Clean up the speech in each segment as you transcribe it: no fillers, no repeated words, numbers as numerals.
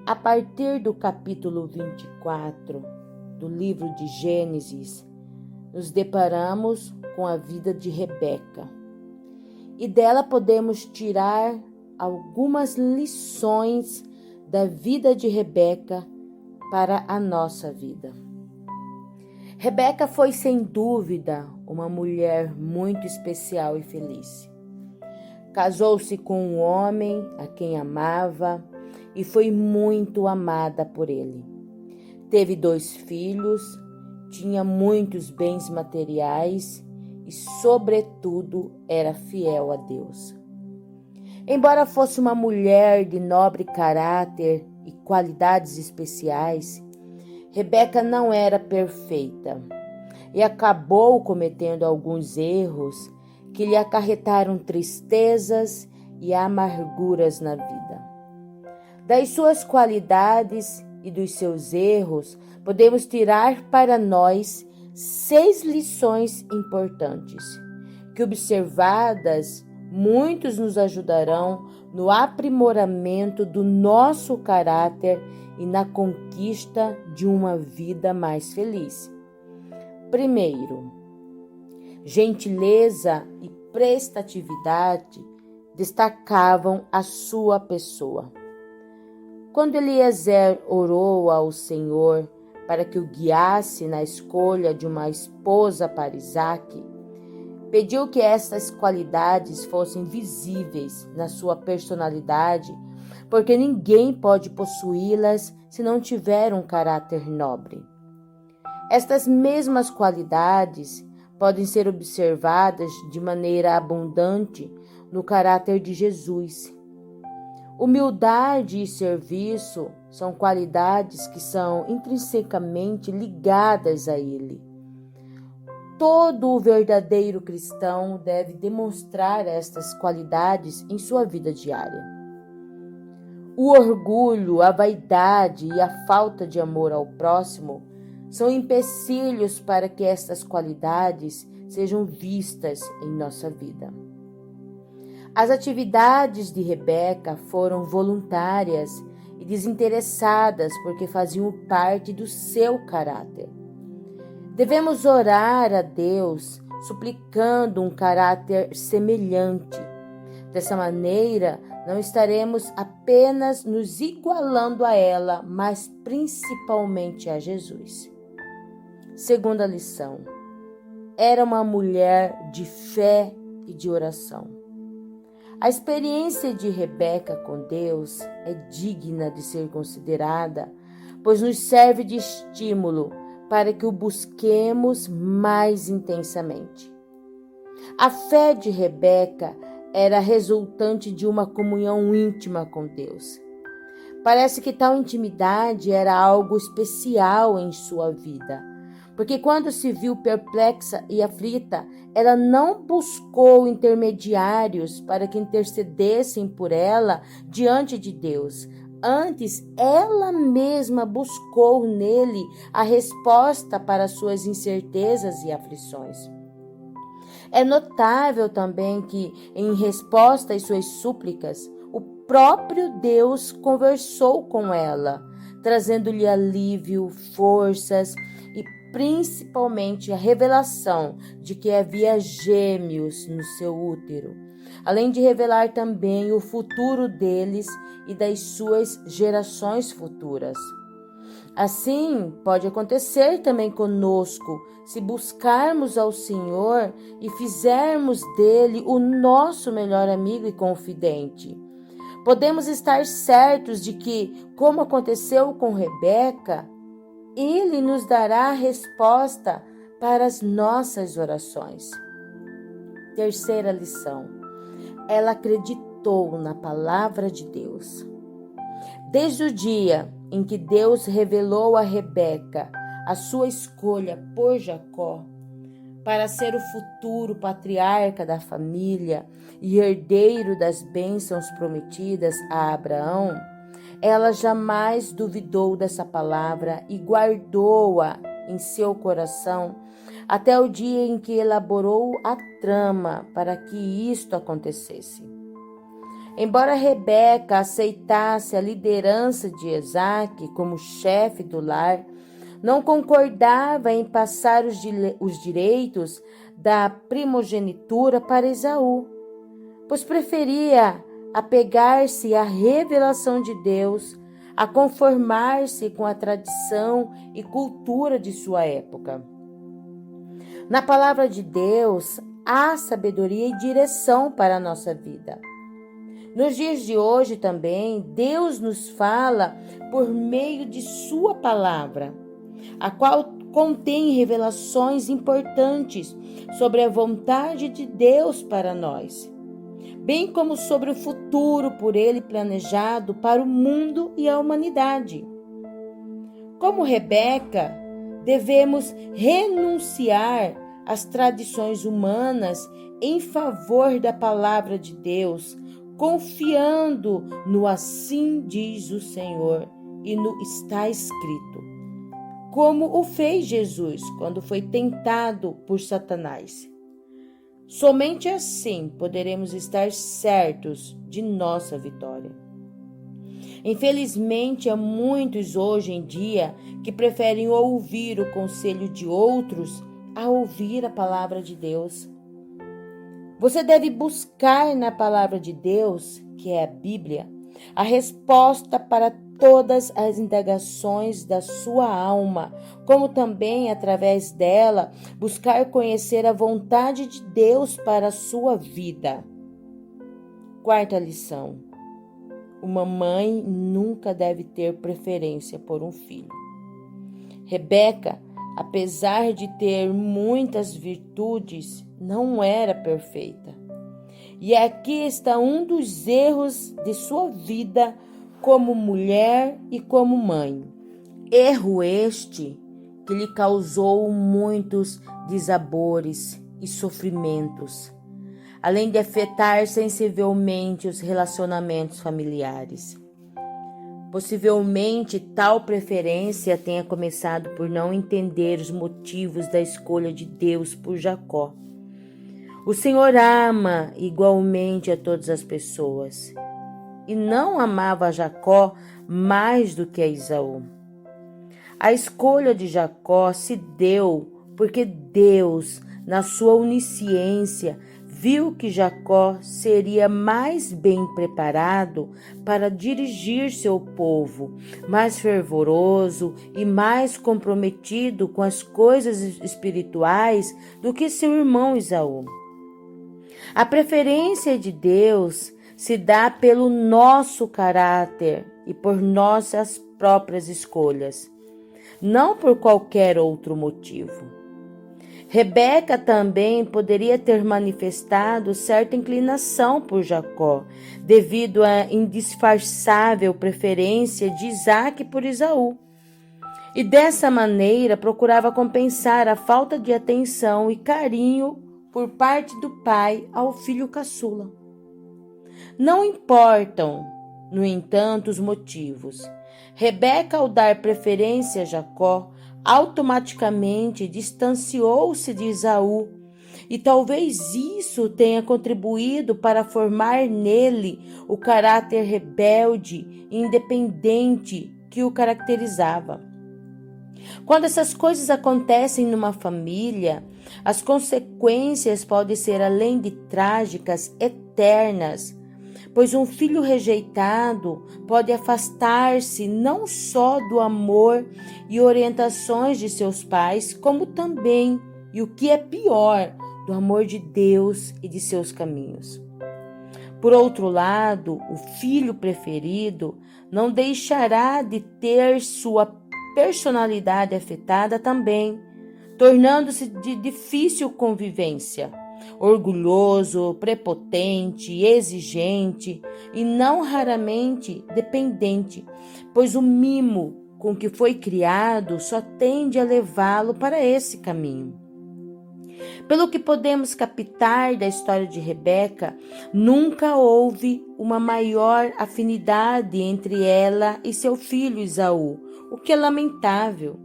A partir do capítulo 24 do livro de Gênesis, nos deparamos com a vida de Rebeca. E dela podemos tirar algumas lições da vida de Rebeca para a nossa vida. Rebeca foi, sem dúvida, uma mulher muito especial e feliz. Casou-se com um homem a quem amava e foi muito amada por ele. Teve 2 filhos, tinha muitos bens materiais e, sobretudo, era fiel a Deus. Embora fosse uma mulher de nobre caráter e qualidades especiais, Rebeca não era perfeita e acabou cometendo alguns erros que lhe acarretaram tristezas e amarguras na vida. Das suas qualidades e dos seus erros, podemos tirar para nós 6 lições importantes, que observadas, muitos nos ajudarão no aprimoramento do nosso caráter e na conquista de uma vida mais feliz. Primeiro, gentileza e prestatividade destacavam a sua pessoa. Quando Eliezer orou ao Senhor para que o guiasse na escolha de uma esposa para Isaque, pediu que estas qualidades fossem visíveis na sua personalidade, porque ninguém pode possuí-las se não tiver um caráter nobre. Estas mesmas qualidades podem ser observadas de maneira abundante no caráter de Jesus. Humildade e serviço são qualidades que são intrinsecamente ligadas a ele. Todo o verdadeiro cristão deve demonstrar estas qualidades em sua vida diária. O orgulho, a vaidade e a falta de amor ao próximo são empecilhos para que estas qualidades sejam vistas em nossa vida. As atividades de Rebeca foram voluntárias e desinteressadas porque faziam parte do seu caráter. Devemos orar a Deus suplicando um caráter semelhante. Dessa maneira, não estaremos apenas nos igualando a ela, mas principalmente a Jesus. Segunda lição: era uma mulher de fé e de oração. A experiência de Rebeca com Deus é digna de ser considerada, pois nos serve de estímulo para que o busquemos mais intensamente. A fé de Rebeca era resultante de uma comunhão íntima com Deus. Parece que tal intimidade era algo especial em sua vida, porque quando se viu perplexa e aflita, ela não buscou intermediários para que intercedessem por ela diante de Deus. Antes, ela mesma buscou nele a resposta para suas incertezas e aflições. É notável também que, em resposta às suas súplicas, o próprio Deus conversou com ela, trazendo-lhe alívio, forças e principalmente a revelação de que havia gêmeos no seu útero, além de revelar também o futuro deles e das suas gerações futuras. Assim, pode acontecer também conosco, se buscarmos ao Senhor e fizermos dele o nosso melhor amigo e confidente. Podemos estar certos de que, como aconteceu com Rebeca, ele nos dará a resposta para as nossas orações. Terceira lição: ela acreditou na palavra de Deus. Desde o dia em que Deus revelou a Rebeca a sua escolha por Jacó para ser o futuro patriarca da família e herdeiro das bênçãos prometidas a Abraão, ela jamais duvidou dessa palavra e guardou-a em seu coração até o dia em que elaborou a trama para que isto acontecesse. Embora Rebeca aceitasse a liderança de Isaque como chefe do lar, não concordava em passar os direitos da primogenitura para Esaú, pois preferia apegar-se à revelação de Deus, a conformar-se com a tradição e cultura de sua época. Na palavra de Deus, há sabedoria e direção para a nossa vida. Nos dias de hoje também, Deus nos fala por meio de sua palavra, a qual contém revelações importantes sobre a vontade de Deus para nós, bem como sobre o futuro por Ele planejado para o mundo e a humanidade. Como Rebeca, devemos renunciar às tradições humanas em favor da palavra de Deus, confiando no assim diz o Senhor e no está escrito, como o fez Jesus quando foi tentado por Satanás. Somente assim poderemos estar certos de nossa vitória. Infelizmente, há muitos hoje em dia que preferem ouvir o conselho de outros a ouvir a palavra de Deus. Você deve buscar na palavra de Deus, que é a Bíblia, a resposta para todas as indagações da sua alma, como também, através dela, buscar conhecer a vontade de Deus para a sua vida. Quarta lição: uma mãe nunca deve ter preferência por um filho. Rebeca, apesar de ter muitas virtudes, não era perfeita. E aqui está um dos erros de sua vida como mulher e como mãe. Erro este que lhe causou muitos dissabores e sofrimentos, além de afetar sensivelmente os relacionamentos familiares. Possivelmente tal preferência tenha começado por não entender os motivos da escolha de Deus por Jacó. O Senhor ama igualmente a todas as pessoas e não amava a Jacó mais do que a Esaú. A escolha de Jacó se deu porque Deus, na sua onisciência, viu que Jacó seria mais bem preparado para dirigir seu povo, mais fervoroso e mais comprometido com as coisas espirituais do que seu irmão Esaú. A preferência de Deus se dá pelo nosso caráter e por nossas próprias escolhas, não por qualquer outro motivo. Rebeca também poderia ter manifestado certa inclinação por Jacó, devido à indisfarçável preferência de Isaque por Esaú. E dessa maneira procurava compensar a falta de atenção e carinho por parte do pai ao filho caçula. Não importam, no entanto, os motivos. Rebeca, ao dar preferência a Jacó, automaticamente distanciou-se de Esaú, e talvez isso tenha contribuído para formar nele o caráter rebelde e independente que o caracterizava. Quando essas coisas acontecem numa família, as consequências podem ser, além de trágicas, eternas, pois um filho rejeitado pode afastar-se não só do amor e orientações de seus pais, como também, e o que é pior, do amor de Deus e de seus caminhos. Por outro lado, o filho preferido não deixará de ter sua personalidade afetada também, tornando-se de difícil convivência, orgulhoso, prepotente, exigente e não raramente dependente, pois o mimo com que foi criado só tende a levá-lo para esse caminho. Pelo que podemos captar da história de Rebeca, nunca houve uma maior afinidade entre ela e seu filho Esaú, o que é lamentável.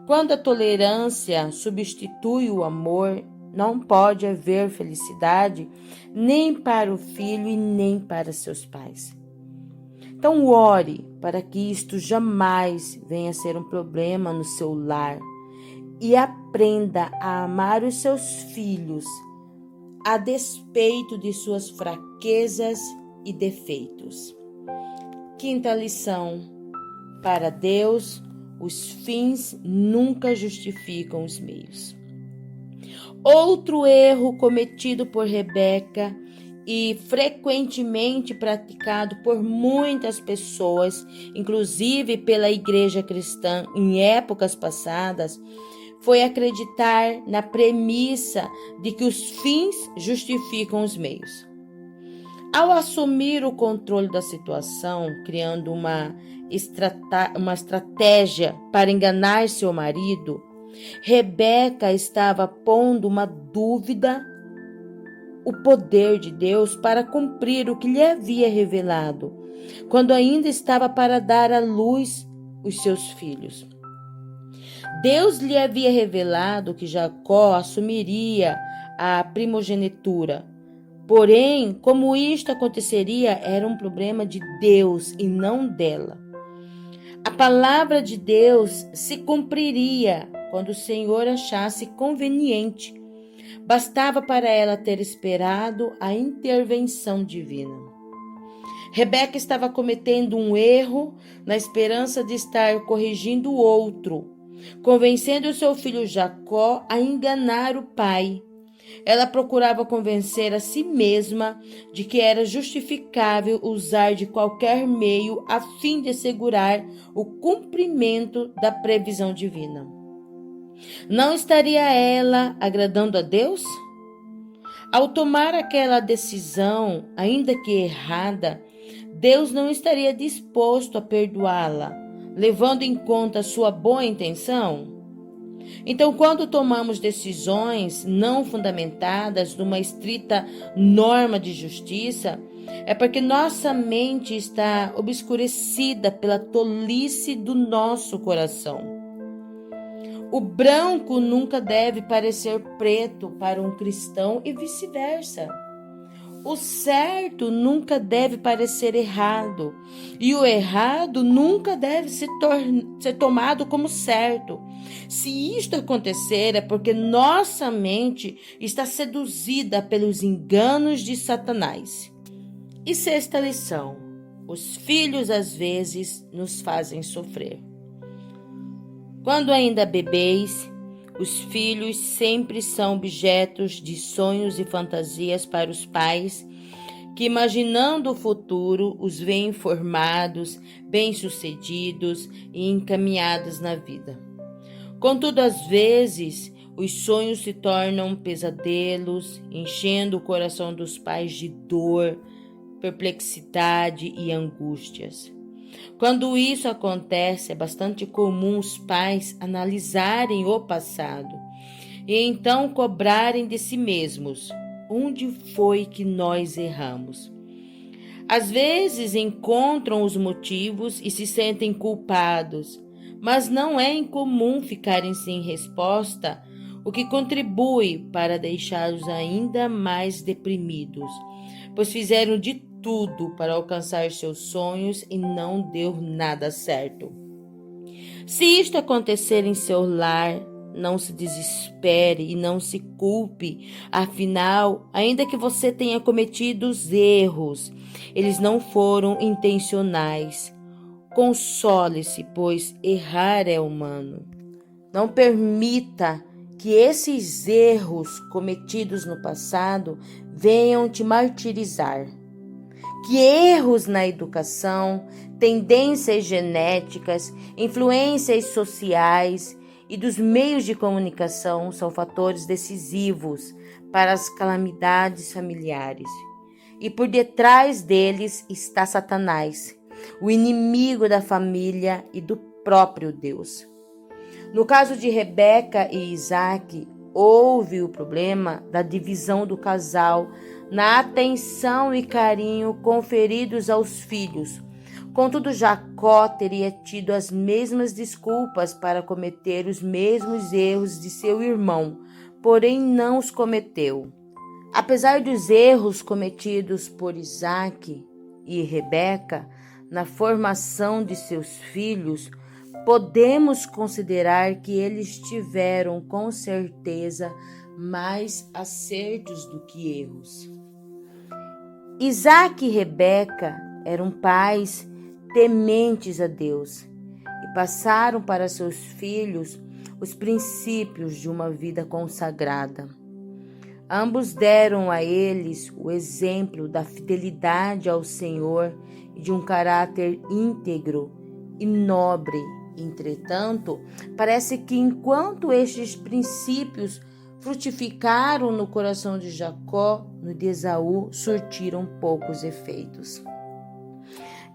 Quando a tolerância substitui o amor, não pode haver felicidade nem para o filho e nem para seus pais. Então ore para que isto jamais venha a ser um problema no seu lar e aprenda a amar os seus filhos a despeito de suas fraquezas e defeitos. Quinta lição: para Deus, os fins nunca justificam os meios. Outro erro cometido por Rebeca e frequentemente praticado por muitas pessoas, inclusive pela igreja cristã em épocas passadas, foi acreditar na premissa de que os fins justificam os meios. Ao assumir o controle da situação, criando uma estratégia para enganar seu marido, Rebeca estava pondo uma dúvida o poder de Deus para cumprir o que lhe havia revelado, quando ainda estava para dar à luz os seus filhos. Deus lhe havia revelado que Jacó assumiria a primogenitura. Porém, como isto aconteceria, era um problema de Deus e não dela. A palavra de Deus se cumpriria quando o Senhor achasse conveniente. Bastava para ela ter esperado a intervenção divina. Rebeca estava cometendo um erro na esperança de estar corrigindo o outro, convencendo o seu filho Jacó a enganar o pai. Ela procurava convencer a si mesma de que era justificável usar de qualquer meio a fim de assegurar o cumprimento da previsão divina. Não estaria ela agradando a Deus? Ao tomar aquela decisão, ainda que errada, Deus não estaria disposto a perdoá-la, levando em conta sua boa intenção? Então, quando tomamos decisões não fundamentadas numa estrita norma de justiça, é porque nossa mente está obscurecida pela tolice do nosso coração. O branco nunca deve parecer preto para um cristão e vice-versa. O certo nunca deve parecer errado e o errado nunca deve ser tomado como certo. Se isto acontecer, é porque nossa mente está seduzida pelos enganos de Satanás. E sexta lição: os filhos às vezes nos fazem sofrer. Quando ainda bebês, os filhos sempre são objetos de sonhos e fantasias para os pais, que imaginando o futuro os veem formados, bem-sucedidos e encaminhados na vida. Contudo, às vezes, os sonhos se tornam pesadelos, enchendo o coração dos pais de dor, perplexidade e angústias. Quando isso acontece, é bastante comum os pais analisarem o passado e então cobrarem de si mesmos: onde foi que nós erramos? Às vezes encontram os motivos e se sentem culpados, mas não é incomum ficarem sem resposta, o que contribui para deixá-los ainda mais deprimidos, pois fizeram de tudo para alcançar seus sonhos e não deu nada certo. Se isto acontecer em seu lar, não se desespere e não se culpe. Afinal, ainda que você tenha cometido os erros, eles não foram intencionais. Console-se, pois errar é humano. Não permita que esses erros cometidos no passado venham te martirizar. Que erros na educação, tendências genéticas, influências sociais e dos meios de comunicação são fatores decisivos para as calamidades familiares. E por detrás deles está Satanás, o inimigo da família e do próprio Deus. No caso de Rebeca e Isaac, houve o problema da divisão do casal na atenção e carinho conferidos aos filhos. Contudo, Jacó teria tido as mesmas desculpas para cometer os mesmos erros de seu irmão, porém não os cometeu. Apesar dos erros cometidos por Isaque e Rebeca na formação de seus filhos, podemos considerar que eles tiveram com certeza mais acertos do que erros. Isaque e Rebeca eram pais tementes a Deus e passaram para seus filhos os princípios de uma vida consagrada. Ambos deram a eles o exemplo da fidelidade ao Senhor e de um caráter íntegro e nobre. Entretanto, parece que enquanto estes princípios frutificaram no coração de Jacó, no de Esaú surtiram poucos efeitos.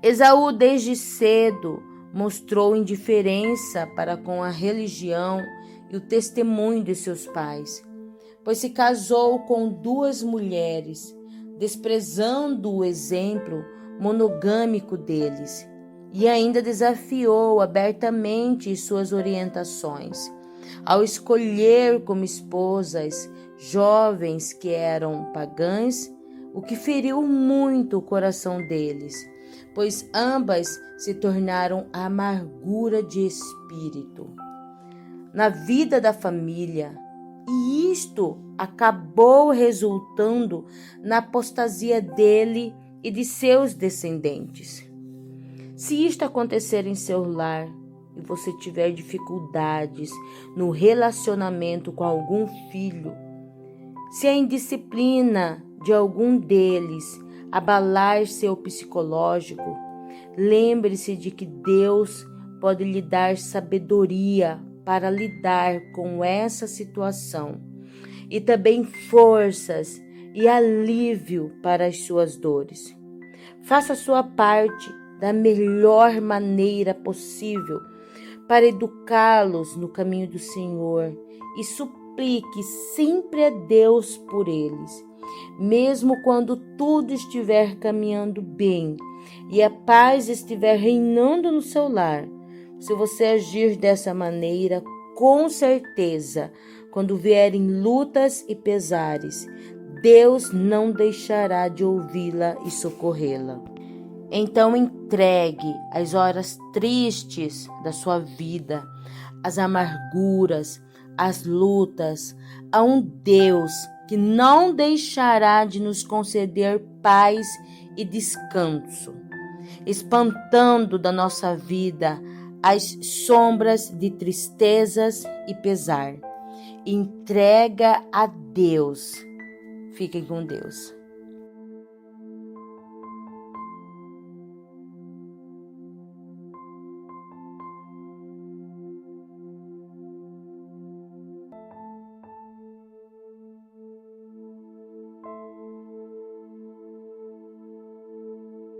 Esaú desde cedo mostrou indiferença para com a religião e o testemunho de seus pais, pois se casou com 2 mulheres, desprezando o exemplo monogâmico deles, e ainda desafiou abertamente suas orientações, ao escolher como esposas jovens que eram pagãs, o que feriu muito o coração deles, pois ambas se tornaram amargura de espírito na vida da família, e isto acabou resultando na apostasia dele e de seus descendentes. Se isto acontecer em seu lar e você tiver dificuldades no relacionamento com algum filho, se a indisciplina de algum deles abalar seu psicológico, lembre-se de que Deus pode lhe dar sabedoria para lidar com essa situação e também forças e alívio para as suas dores. Faça a sua parte da melhor maneira possível para educá-los no caminho do Senhor e suplique sempre a Deus por eles, mesmo quando tudo estiver caminhando bem e a paz estiver reinando no seu lar. Se você agir dessa maneira, com certeza, quando vierem lutas e pesares, Deus não deixará de ouvi-la e socorrê-la. Então entregue as horas tristes da sua vida, as amarguras, as lutas, a um Deus que não deixará de nos conceder paz e descanso, espantando da nossa vida as sombras de tristezas e pesar. Entrega a Deus. Fiquem com Deus.